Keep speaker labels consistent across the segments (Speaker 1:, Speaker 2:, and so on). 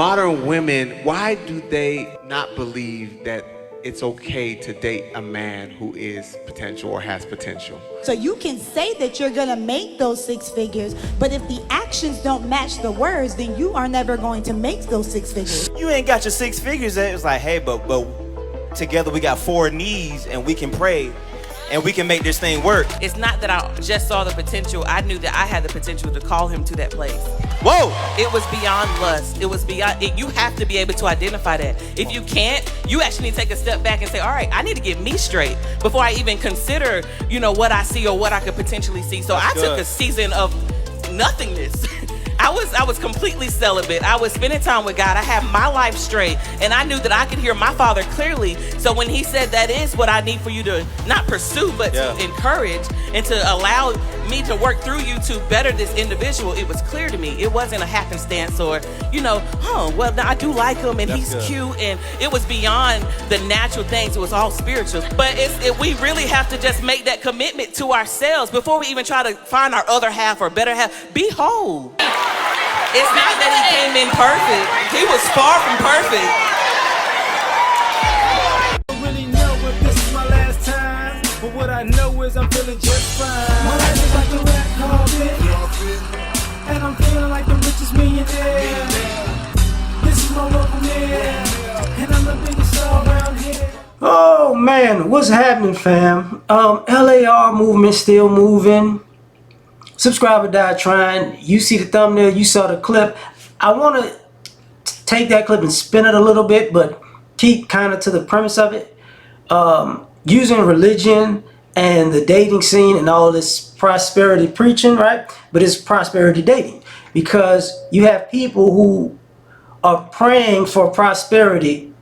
Speaker 1: Modern women, why do they not believe that it's okay to date a man who is potential or has potential?
Speaker 2: So you can say that you're gonna make those six figures, but if the actions don't match the words, then you are never going to make those six figures.
Speaker 3: You ain't got your six figures. It's like, hey, but together we got four knees and we can pray and we can make this thing work.
Speaker 4: It's not that I just saw the potential. I knew that I had the potential to call him to that place.
Speaker 3: Whoa!
Speaker 4: It was beyond lust. It was beyond it. You have to be able to identify that. If you can't, you actually need to take a step back and say, all right, I need to get me straight before I even consider, what I see or what I could potentially see. So I took a season of nothingness. I was completely celibate. I was spending time with God. I had my life straight, and I knew that I could hear my Father clearly. So when he said that is what I need for you to not pursue, but to encourage and to allow me to work through you to better this individual, it was clear to me. It wasn't a happenstance or, well, I do like him and he's cute, and it was beyond the natural things. It was all spiritual. But we really have to just make that commitment to ourselves before we even try to find our other half or better half. Be whole. It's not that he came in perfect. He was far from perfect.
Speaker 5: I don't really know if this is my last time, but what I know is I'm feeling just fine. My life is like a rap carpet, and I'm feeling like the richest millionaire. This is my local mayor, and I'm the biggest star around here.
Speaker 6: Oh man, what's happening, fam? L.A.R movement still moving. Subscriber died trying. You see the thumbnail, you saw the clip. I want to take that clip and spin it a little bit, but keep kind of to the premise of it. Using religion and the dating scene and all this prosperity preaching, right? But it's prosperity dating, because you have people who are praying for prosperity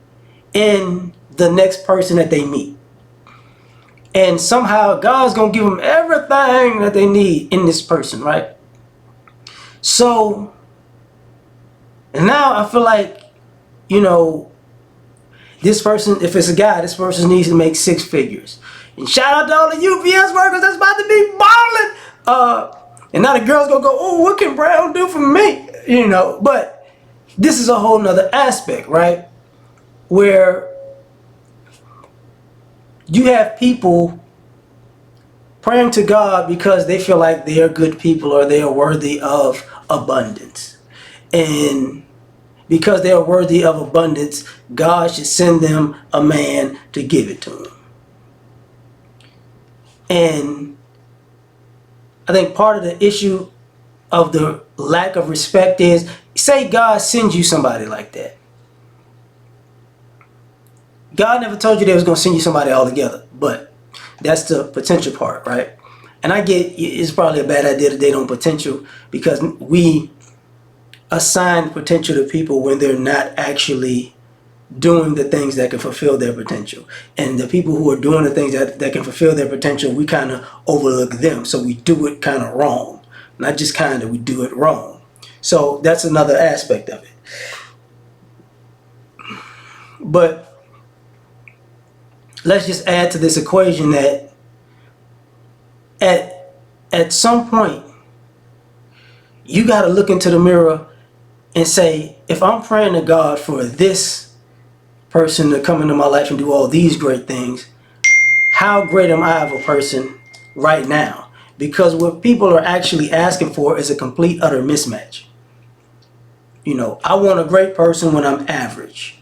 Speaker 6: in the next person that they meet. And somehow God's going to give them everything that they need in this person, right? So, and now I feel like, this person, if it's a guy, this person needs to make six figures. And shout out to all the UPS workers that's about to be balling. And now the girl's going to go, oh, what can Brown do for me? But this is a whole nother aspect, right? Where you have people praying to God because they feel like they are good people or they are worthy of abundance. And because they are worthy of abundance, God should send them a man to give it to them. And I think part of the issue of the lack of respect is, say God sends you somebody like that. God never told you they was going to send you somebody altogether, but that's the potential part, right? And I get it's probably a bad idea to date on potential, because we assign potential to people when they're not actually doing the things that can fulfill their potential. And the people who are doing the things that can fulfill their potential, we kind of overlook them. So we do it kind of wrong. Not just kind of, we do it wrong. So that's another aspect of it. But let's just add to this equation that at some point, you got to look into the mirror and say, if I'm praying to God for this person to come into my life and do all these great things, how great am I of a person right now? Because what people are actually asking for is a complete, utter mismatch. I want a great person when I'm average.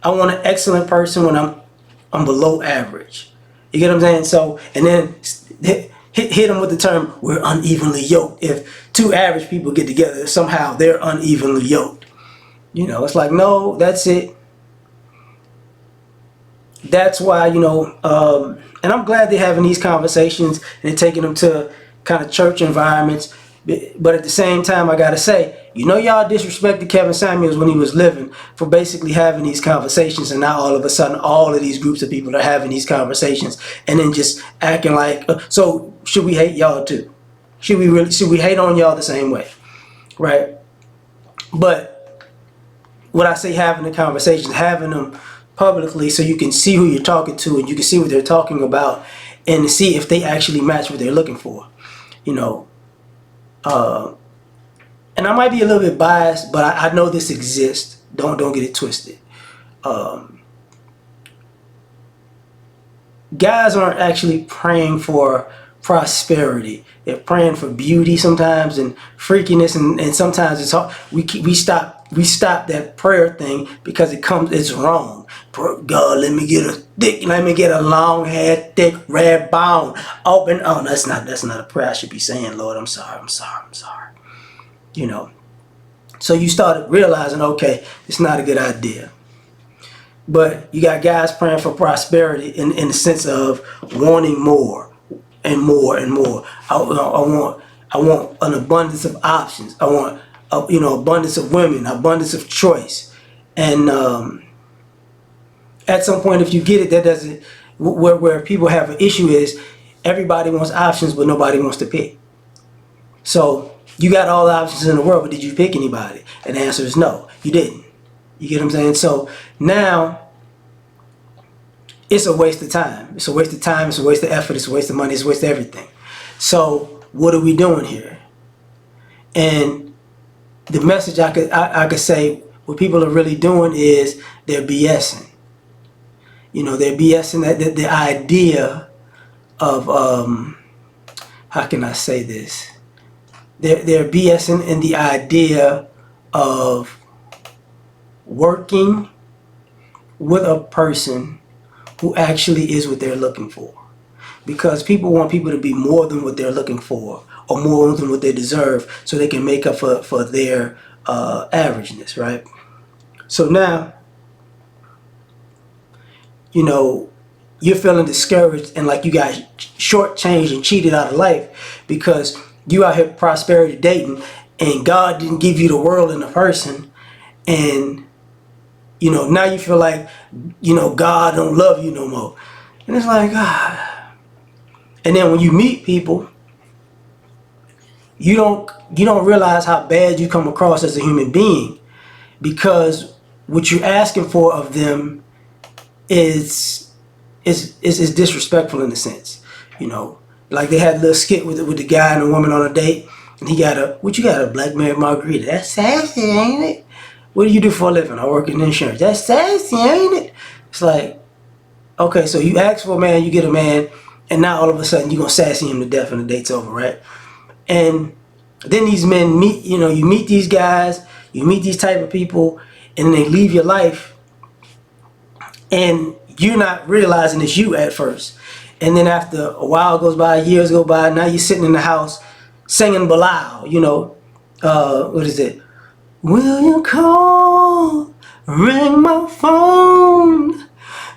Speaker 6: I want an excellent person when I'm below average. You get what I'm saying? So, and then hit them with the term, we're unevenly yoked. If two average people get together, somehow they're unevenly yoked. It's like, no, that's it. That's why, and I'm glad they're having these conversations and they're taking them to kind of church environments. But at the same time, I got to say, y'all disrespected Kevin Samuels when he was living for basically having these conversations, and now all of a sudden all of these groups of people are having these conversations and then just acting like, so should we hate y'all too? Should we hate on y'all the same way? Right? But when I say having the conversations, having them publicly so you can see who you're talking to and you can see what they're talking about and see if they actually match what they're looking for. and I might be a little bit biased, but I know this exists. Don't get it twisted. Guys aren't actually praying for prosperity. They're praying for beauty sometimes and freakiness, and sometimes it's hard. We stop that prayer thing because it's wrong. God, let me get a long hair, thick red bone. Open. Oh, that's not a prayer I should be saying. Lord, I'm sorry. You know. So you started realizing, okay, it's not a good idea. But you got guys praying for prosperity in the sense of wanting more and more and more. I want an abundance of options. I want abundance of women, abundance of choice. And at some point, if you get it, that doesn't. Where people have an issue is everybody wants options, but nobody wants to pick. So you got all the options in the world, but did you pick anybody? And the answer is no, you didn't. You get what I'm saying? So now it's a waste of time. It's a waste of time. It's a waste of effort. It's a waste of money. It's a waste of everything. So what are we doing here? And the message I could say what people are really doing is they're BSing. They're BSing the idea of how can I say this? They're BSing in the idea of working with a person who actually is what they're looking for. Because people want people to be more than what they're looking for or more than what they deserve so they can make up for their averageness, right? So now, you're feeling discouraged and like you got shortchanged and cheated out of life because you out here prosperity dating and God didn't give you the world and the person, and now you feel like God don't love you no more, and it's like and then when you meet people, you don't realize how bad you come across as a human being, because what you're asking for of them is disrespectful in a sense. Like they had a little skit with the guy and the woman on a date, and he got a black man margarita. That's sassy, ain't it? What do you do for a living? I work in insurance. That's sassy, ain't it? It's like, okay, so you ask for a man, you get a man, and now all of a sudden you're gonna sassy him to death and the date's over, right? And then these men meet, you meet these guys, you meet these type of people, and they leave your life, and you're not realizing it's you at first. And then after a while goes by, years go by, now you're sitting in the house singing Bilal, what is it? Will you call, ring my phone?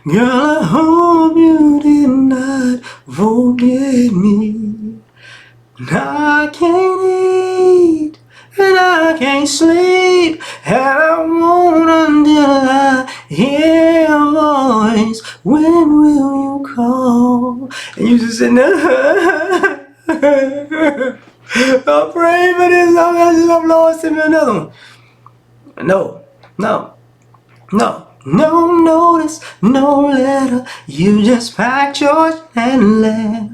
Speaker 6: Girl, I hope you did not forget me. I can't eat and I can't sleep, and I won't until I hear your voice. When will you call? And you just sitting there. I'm praying for this. I'm Lord, send me another one. No notice, no letter. You just packed yours and left.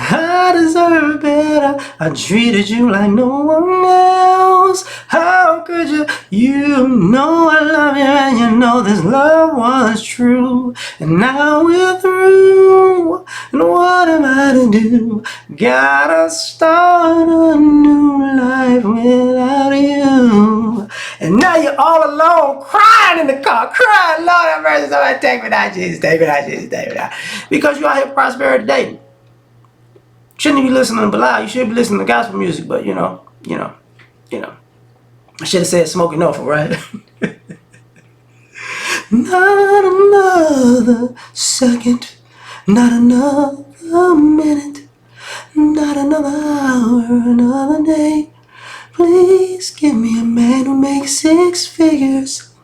Speaker 6: I deserve better. I treated you like no one else. How could you? You know I love you, and you know this love was true. And now we're through. And what am I to do? Gotta start a new life without you. And now you're all alone, crying in the car, crying, Lord have mercy, somebody take me out, Jesus, take me out, Jesus, take me out. Because you're out here prosperity dating. Shouldn't be listening to Bilal. You should be listening to gospel music, but I should have said smoking awful, right? Not another second, not another minute, not another hour, another day. Please give me a man who makes 6 figures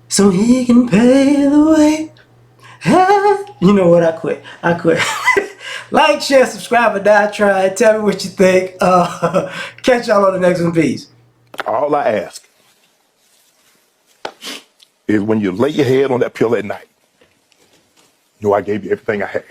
Speaker 6: so he can pay the way. You know what? I quit. Like, share, subscribe, or die trying. Tell me what you think. Catch y'all on the next one. Peace.
Speaker 7: All I ask is when you lay your head on that pillow at night, I gave you everything I had.